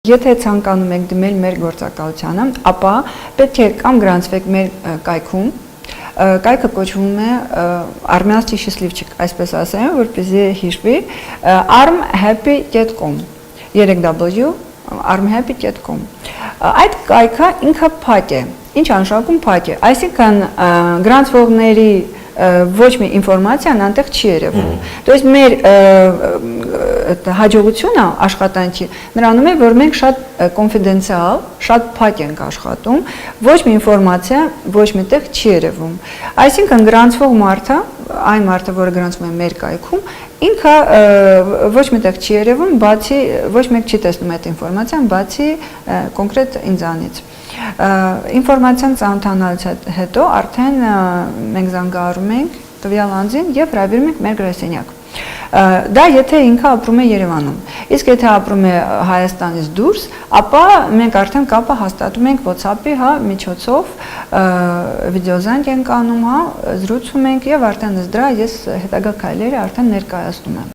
Եթե ցանկանում եք դիմել մեր գործակալությանը, ապա պետք է կամ գրանցվեք մեր կայքում, կայքը կոչվում է Armянский счастливчик, այսպես ասեմ, որպեսզի հիշվի, armhappy.com, 3w armhappy.com. Այդ կայքը ինքը փակ է, ինչ անշանակում փակ է, այսինքն գրանցվողների ոչ մի ինֆորմացիան անտեղ չի երևում։ То есть մեր հաջողությունը աշխատանքի նրանում է, որ մենք շատ կոնֆիդենցիալ, շատ փակ ենք աշխատում, ոչ մի ինֆորմացիա ոչ միտեղ չի երևում։ Այսինքն գրանցվող մարդը, այն մարդը, որը գրանցվում է մեր կայքում, ինքը ոչ միտեղ չի երևում, բացի ոչ մեկ չի տեսնում այդ ինֆորմացիան, բացի կոնկրետ ինձանից։ Ինֆորմացիան ծանոթանալուց հետո արդեն մենք զանգահարում ենք տվյալ անձին եւ հրավիրում ենք մեր գրասենյակ։ Դա եթե ինքը ապրում է Երևանում։ Իսկ եթե ապրում է Հայաստանից դուրս, ապա մենք արդեն կապը հաստատում ենք WhatsApp-ի միջոցով, վիդեոզանգ ենք անում, զրուցում ենք եւ արդեն ըստ դրա ես հետագա քայլերը արդեն ներկայացնում եմ։